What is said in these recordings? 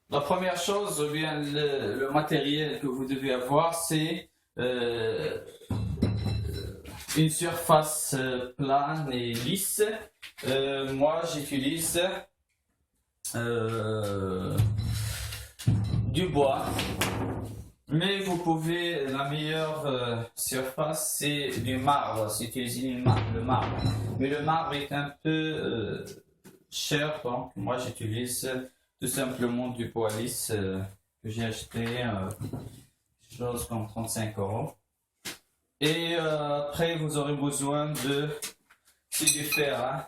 La première chose, ou bien le matériel que vous devez avoir, c'est une surface plane et lisse. Moi, j'utilise euh, du bois. Mais vous pouvez, la meilleure surface, c'est du marbre, c'est utiliser le marbre. Mais le marbre est un peu cher, donc moi j'utilise tout simplement du bois lisse que j'ai acheté, quelque chose comme 35 €. Et après, vous aurez besoin de, c'est du fer, hein.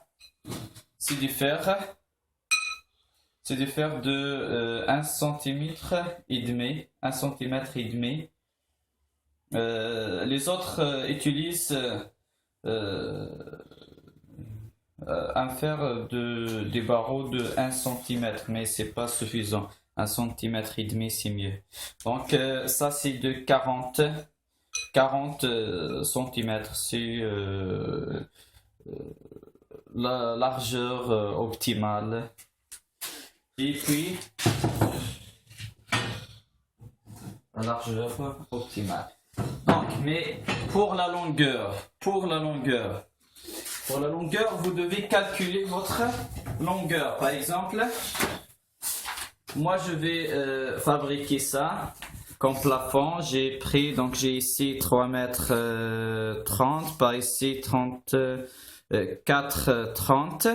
C'est du fer. C'est de faire de 1 centimètre et demi, 1 centimètre et demi. Les autres utilisent un fer des barreaux de 1 centimètre, mais c'est pas suffisant. 1 centimètre et demi, c'est mieux. Donc ça c'est de 40 centimètres. C'est la largeur optimale. Et puis la largeur optimale. Donc, mais pour la longueur, vous devez calculer votre longueur. Par exemple, moi je vais fabriquer ça comme plafond. J'ai pris, donc j'ai ici 3 mètres 30, par ici 4 30.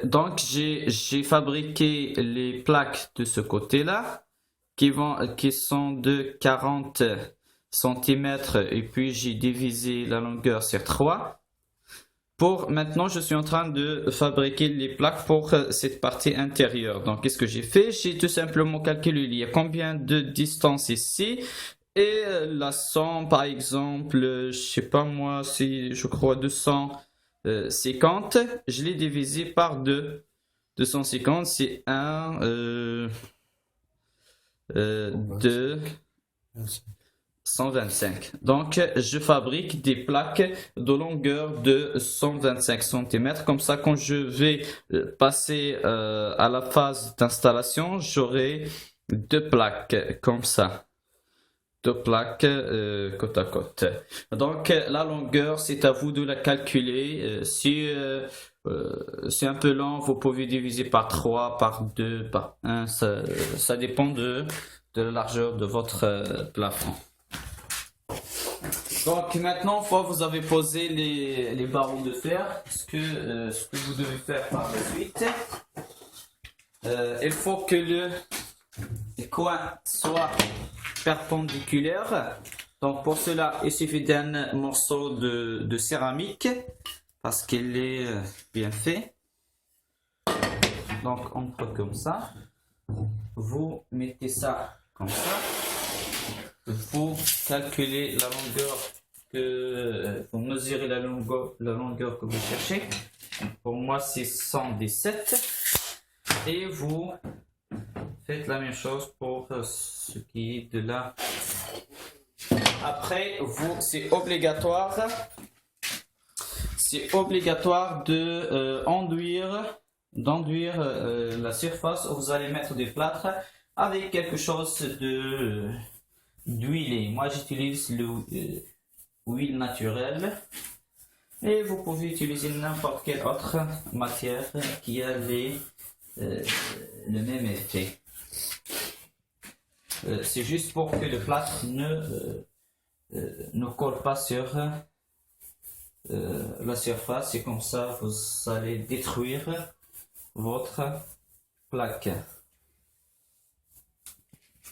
Donc j'ai fabriqué les plaques de ce côté-là qui sont de 40 centimètres et puis j'ai divisé la longueur sur 3. Pour maintenant, je suis en train de fabriquer les plaques pour cette partie intérieure. Donc, qu'est-ce que j'ai fait? J'ai tout simplement calculé il y a combien de distance ici et la somme, par exemple, je sais pas moi, si je crois 250, je l'ai divisé par 2. 250, c'est 1, 2, 125. Donc, je fabrique des plaques de longueur de 125 cm. Comme ça, quand je vais passer à la phase d'installation, j'aurai 2 plaques comme ça. 2 plaques côte à côte. Donc, la longueur, c'est à vous de la calculer. Si c'est un peu long, vous pouvez diviser par 3, par 2, par 1. Ça dépend de la largeur de votre plafond. Donc maintenant, une fois que vous avez posé les barreaux de fer, ce que vous devez faire par la suite, il faut que le coin soit perpendiculaire. Donc pour cela, il suffit d'un morceau de céramique parce qu'il est bien fait. Donc on fait comme ça. Vous mettez ça comme ça. Vous calculez la longueur vous mesurez la longueur que vous cherchez. Pour moi, c'est 117. Et vous faites la même chose pour ce qui est de là. Après, c'est obligatoire de d'enduire la surface où vous allez mettre du plâtre avec quelque chose d'huilé. Moi, j'utilise l'huile naturelle. Et vous pouvez utiliser n'importe quelle autre matière qui a le même effet. C'est juste pour que le plâtre ne colle pas sur la surface et comme ça vous allez détruire votre plaque.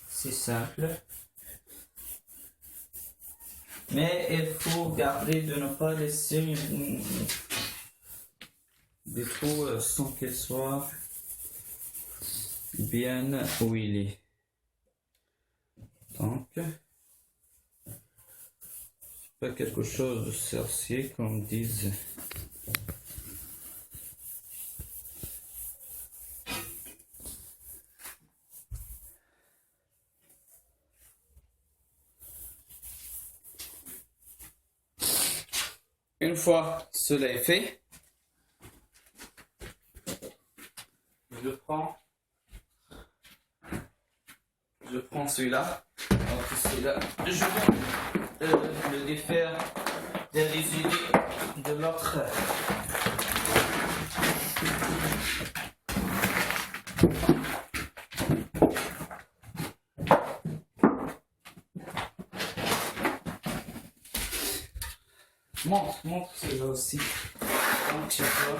C'est simple. Mais il faut garder de ne pas laisser des trous sans qu'ils soient bien huilés. Donc, pas quelque chose de sorcier comme disent. Une fois cela est fait, je prends je prends celui-là. Donc celui-là, je vais le défaire des résidus de l'autre. Montre celui-là aussi. Donc je vois.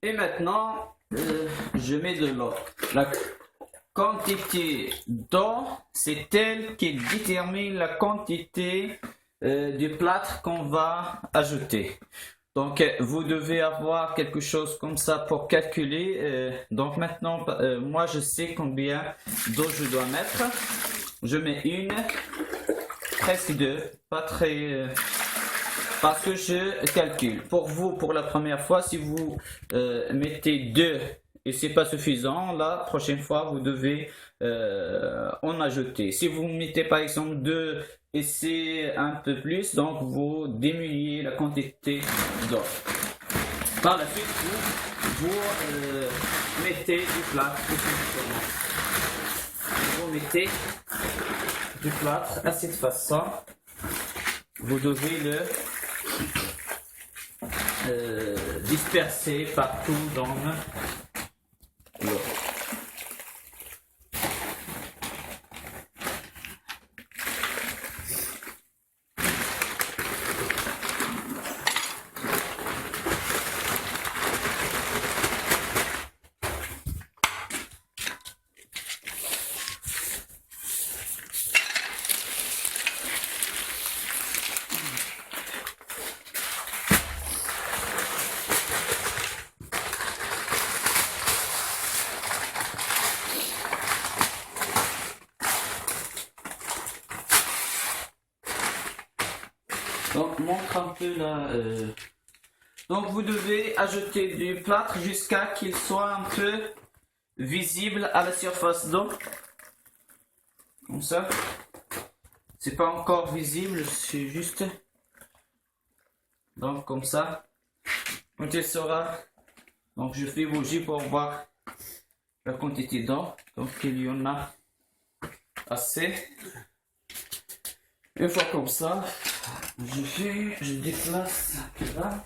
Et maintenant, je mets de l'eau. La quantité d'eau, c'est elle qui détermine la quantité du plâtre qu'on va ajouter. Donc, vous devez avoir quelque chose comme ça pour calculer. Donc maintenant, moi, je sais combien d'eau je dois mettre. Je mets une, presque deux, pas très... parce que je calcule. Pour vous, pour la première fois, si vous mettez 2 et c'est pas suffisant, la prochaine fois, vous devez en ajouter. Si vous mettez par exemple 2 et c'est un peu plus, donc vous diminuez la quantité d'eau. Par la suite, vous mettez du plâtre. Vous mettez du plâtre à cette façon. Vous devez le disperser partout dans l'eau. Donc, montre un peu là. Donc, vous devez ajouter du plâtre jusqu'à qu'il soit un peu visible à la surface d'eau. Comme ça. C'est pas encore visible, c'est juste. Donc, comme ça. Quand il sera. Donc, je fais bouger pour voir la quantité d'eau. Donc, il y en a assez. Une fois comme ça. Je déplace là.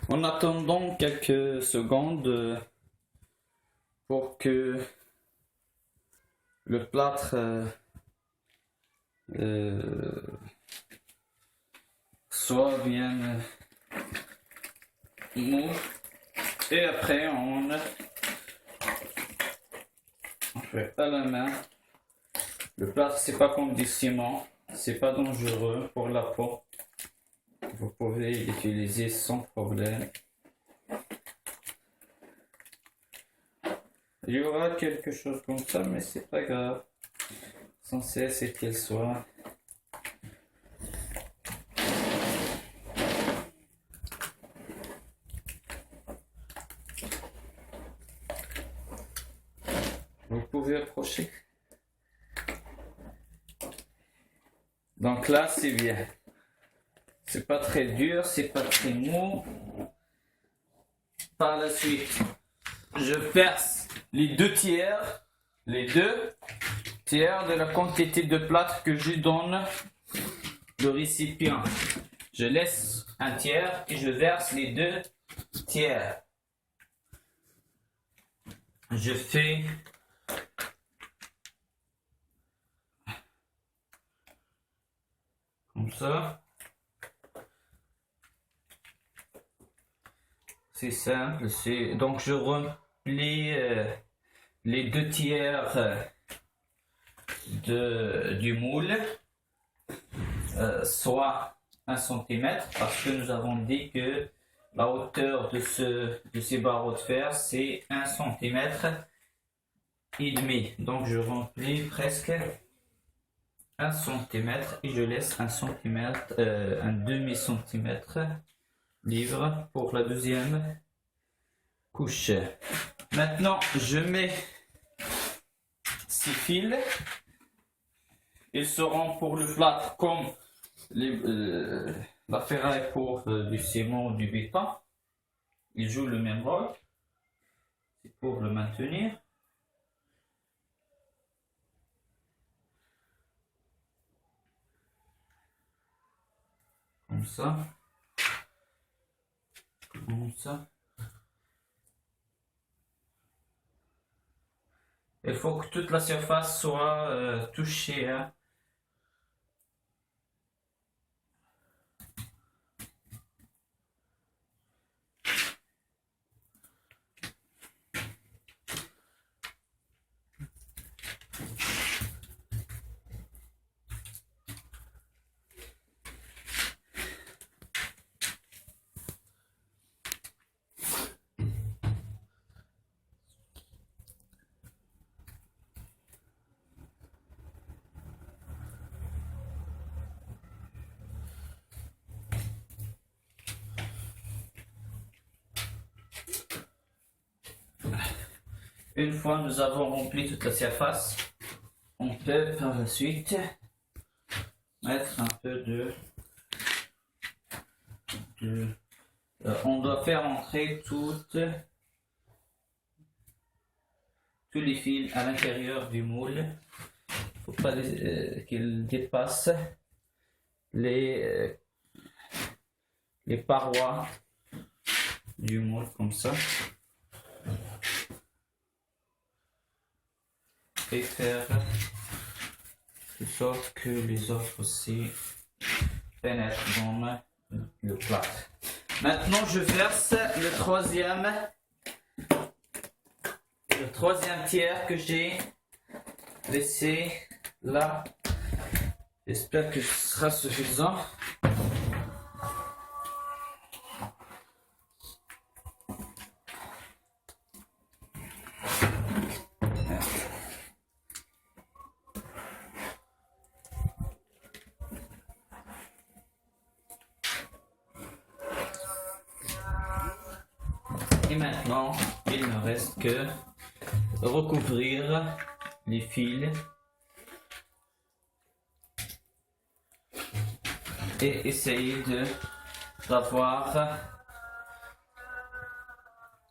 En attendant quelques secondes pour que le plâtre soit bien mou. Et après on fait à la main. Le plâtre c'est pas comme du ciment, c'est pas dangereux pour la peau. Vous pouvez l'utiliser sans problème. Il y aura quelque chose comme ça, mais c'est pas grave. L'essentiel c'est qu'elle soit vous pouvez approcher. Donc là c'est bien. C'est pas très dur, c'est pas très mou. Par la suite, je verse les deux tiers de la quantité de plâtre que je donne le récipient. Je laisse un tiers et je verse les deux tiers. Je fais comme ça. C'est simple, donc je les 2/3 du moule, soit 1 cm, parce que nous avons dit que la hauteur de ces barreaux de fer, c'est 1,5 cm. Donc je remplis presque 1 cm et je laisse 1 cm, un demi-centimètre libre pour la deuxième couche. Maintenant, je mets ces fils. Ils seront pour le plâtre comme la ferraille pour du ciment ou du béton. Ils jouent le même rôle. C'est pour le maintenir. Comme ça. Comme ça. Il faut que toute la surface soit touchée. Hein. Une fois nous avons rempli toute la surface, on peut par la suite mettre un peu on doit faire entrer tous les fils à l'intérieur du moule. Il ne faut pas qu'ils dépassent les parois du moule comme ça. Et faire de sorte que les autres aussi pénètrent dans le plâtre. Maintenant, je verse le troisième tiers que j'ai laissé là. J'espère que ce sera suffisant. Et maintenant, il ne reste que recouvrir les fils et essayer d'avoir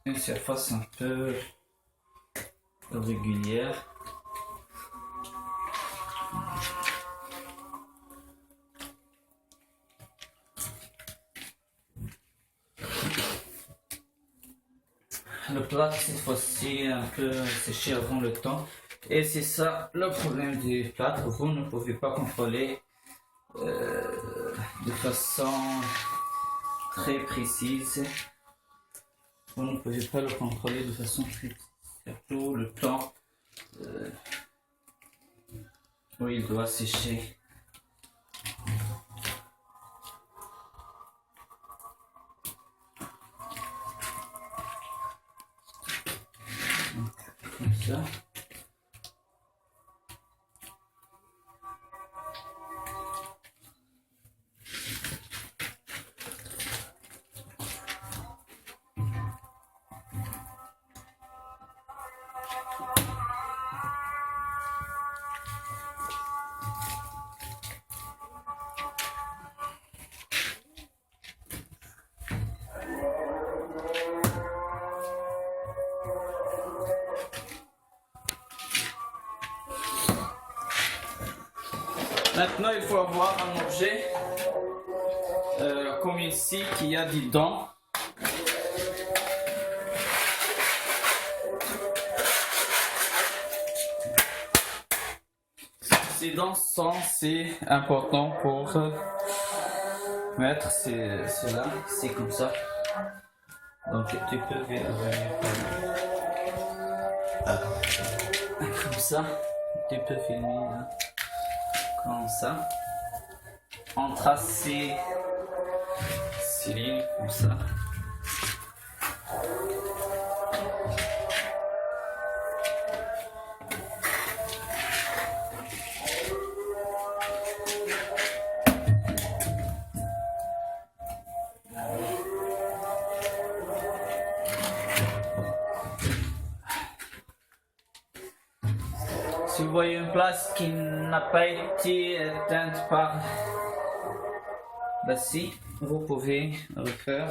une surface un peu régulière. Le plâtre cette fois-ci est un peu séché avant le temps et c'est ça le problème du plâtre. Vous ne pouvez pas contrôler de façon très précise. Vous ne pouvez pas le contrôler de façon très surtout le temps où il doit sécher. Comme ça. Maintenant, il faut avoir un objet comme ici qui a des dents. Ces dents sont assez importantes pour mettre cela. C'est comme ça. Donc tu peux venir. Comme ça, tu peux filmer là. Comme ça. En tracé cylindre comme ça. Si vous voyez une place qui n'a pas été éteinte par la scie, vous pouvez refaire.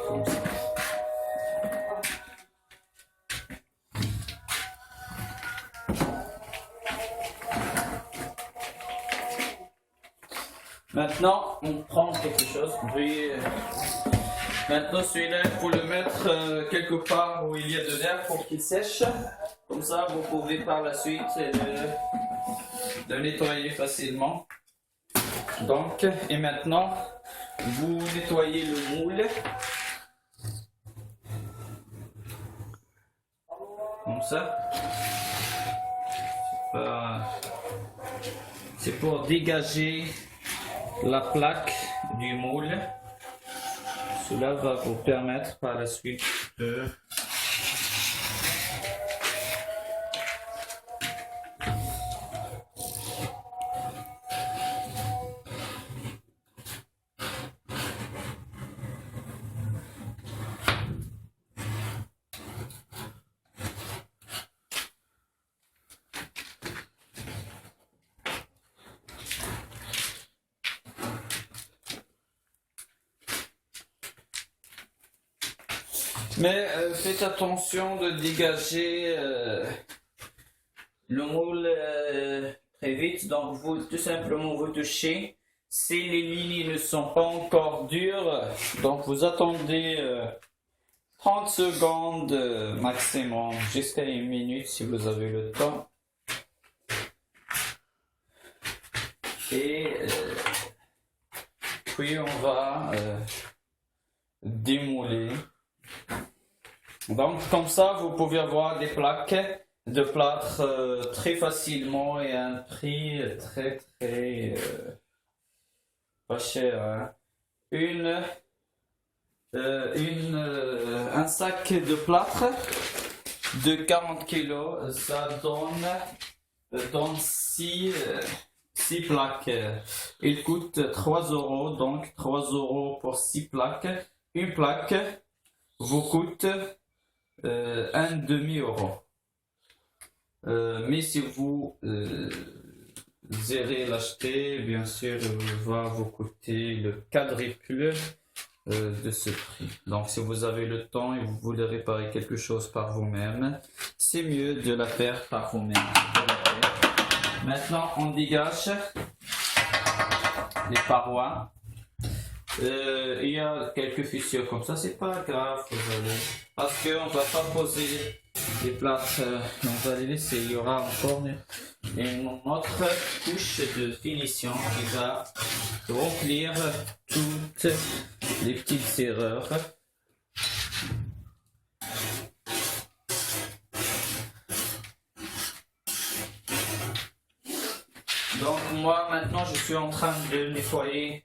Comme ça. Maintenant, on prend quelque chose. Maintenant, celui-là, il faut le mettre quelque part où il y a de l'air pour qu'il sèche. Comme ça, vous pouvez par la suite le nettoyer facilement. Donc, et maintenant, vous nettoyez le moule. Comme ça. C'est pour dégager la plaque du moule. Cela va vous permettre par la suite de Mais faites attention de dégager le moule très vite. Donc vous tout simplement vous touchez. Si les lignes ne sont pas encore dures, donc vous attendez 30 secondes maximum, jusqu'à 1 minute si vous avez le temps. Et puis on va démouler. Donc comme ça vous pouvez avoir des plaques de plâtre très facilement et à un prix très pas cher. Hein. Un sac de plâtre de 40 kg, ça donne 6 plaques. Il coûte 3 €, donc 3 € pour 6 plaques. Une plaque vous coûte un demi-euro. Mais si vous irez l'acheter, bien sûr, il va vous coûter le quadruple de ce prix. Donc, si vous avez le temps et vous voulez réparer quelque chose par vous-même, c'est mieux de la faire par vous-même. Maintenant, on dégage les parois. Il y a quelques fissures comme ça, c'est pas grave, parce qu'on va pas poser les plâtres, on va les laisser. Il y aura encore une autre couche de finition qui va remplir toutes les petites erreurs. Donc moi maintenant je suis en train de nettoyer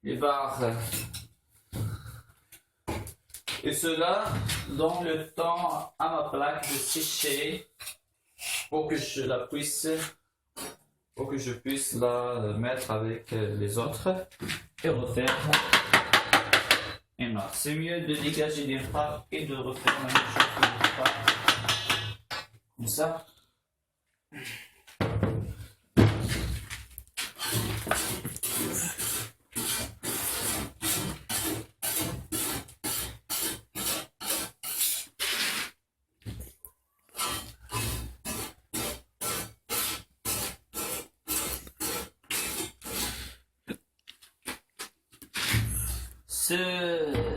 les barres et cela donne le temps à ma plaque de sécher pour que je puisse la mettre avec les autres et refaire une autre. C'est mieux de dégager les frappes et de refaire la même chose que les frappes comme ça.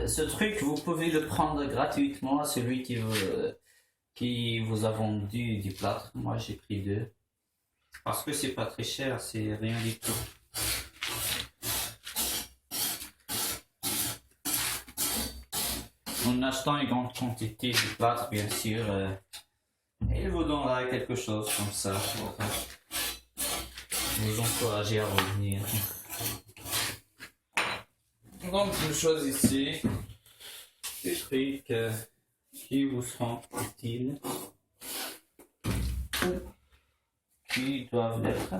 Ce truc, vous pouvez le prendre gratuitement à celui qui vous a vendu du plâtre. Moi, j'ai pris 2. Parce que c'est pas très cher, c'est rien du tout. en achetant une grande quantité de plâtre, bien sûr, il vous donnera quelque chose comme ça pour vous encourager à revenir. Donc, vous choisissez des trucs qui vous seront utiles ou qui doivent l'être.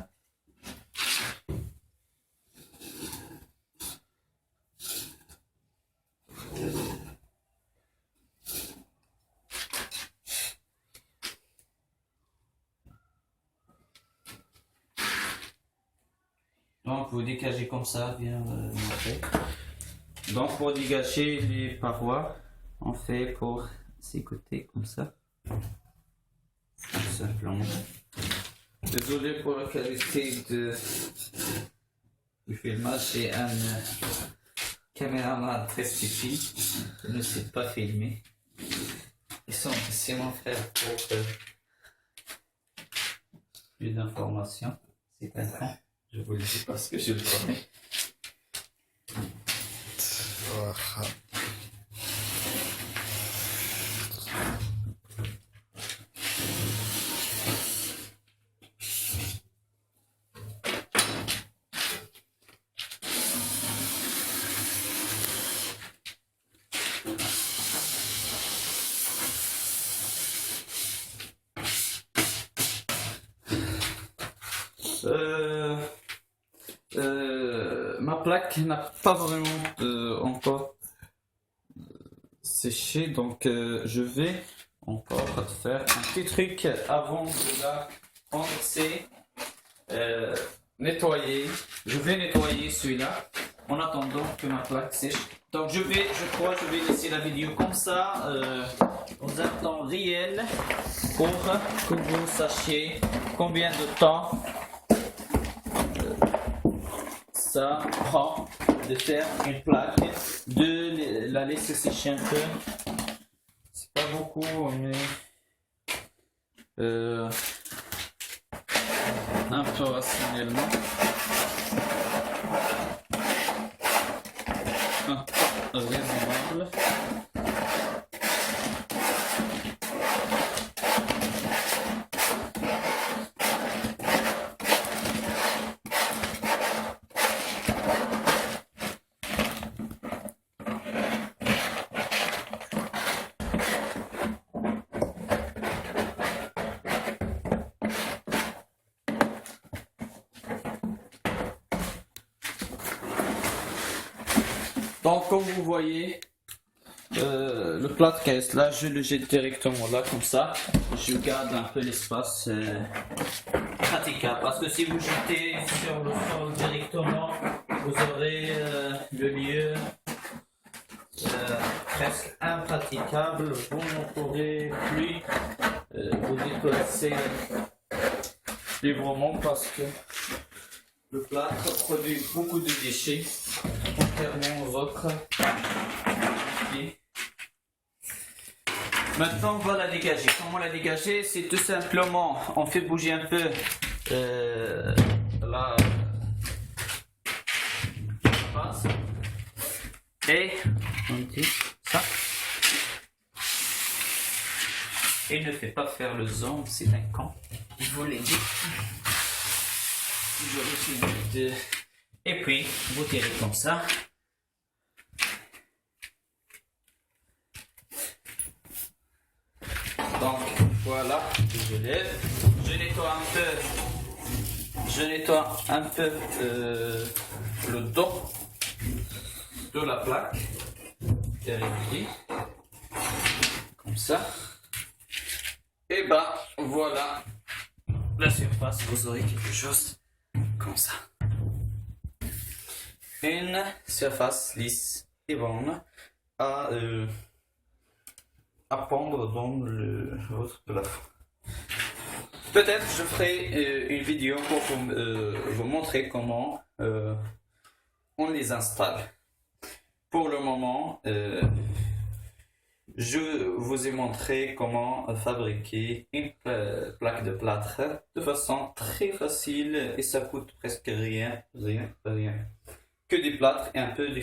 Donc vous dégagez comme ça, bien montrer. Donc pour dégager les parois, on fait pour ces côtés comme ça. Tout simplement. Désolé pour la qualité du filmage, j'ai un caméraman très stupide qui ne sait pas filmer. C'est mon frère pour plus d'informations. C'est un con. Je vous le dis parce que je le connais. Ma plaque n'a pas vraiment encore séché, donc je vais encore faire un petit truc avant de la renverser, nettoyer. Je vais nettoyer celui-là en attendant que ma plaque sèche. Donc je crois que je vais laisser la vidéo comme ça dans un temps réel pour que vous sachiez combien de temps ça prend de faire une plaque, de la laisser sécher un peu. C'est pas beaucoup, mais un peu rationnellement. Raisonnable. Donc comme vous voyez, le plâtre qui est là, je le jette directement là comme ça. Je garde un peu l'espace praticable parce que si vous jetez sur le sol directement, vous aurez le lieu presque impraticable. Vous ne pourrez plus vous déplacer librement parce que le plâtre produit beaucoup de déchets contrairement aux autres. Maintenant on va la dégager. Comment la dégager? C'est tout simplement, on fait bouger un peu la base et on dit ça. Et ne fait pas faire le zoom, c'est un con. Je vous l'ai dit. Et puis vous tirez comme ça. Donc voilà, je lève, je nettoie un peu le dos de la plaque, vérifier, comme ça. Et ben voilà la surface, vous aurez quelque chose comme ça. Une surface lisse et bonne à pendre dans votre plafond. Peut-être je ferai une vidéo pour vous montrer comment on les installe. Pour le moment, je vous ai montré comment fabriquer une plaque de plâtre de façon très facile et ça coûte presque rien. Que des plâtres et un peu de